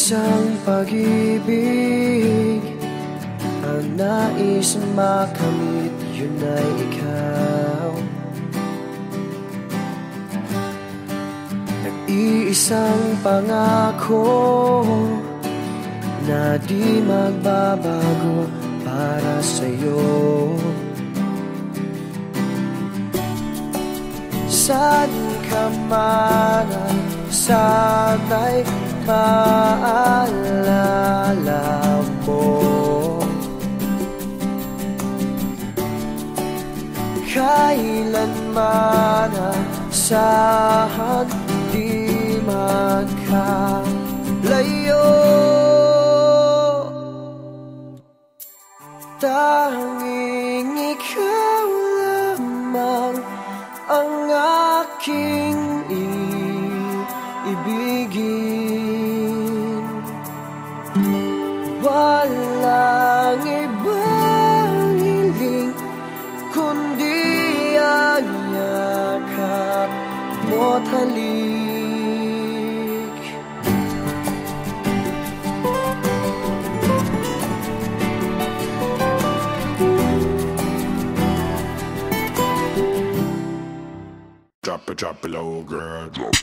Isang pag-ibig ang nais makamit, yun ay ikaw. Nag-iisang pangako na di magbabago para sa'yo. Saan ka man, sana'y maalala mo. Kailanman, saan di magkalayo. Tanging ikaw lamang ang aking ibigin. Walang ibang hiling kundi ang yakap mo't halik. Drop it low, girl. Drop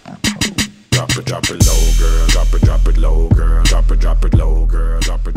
it low, girl. Drop it low, girl. Drop it low, girl. Drop it low, girl. Drop it.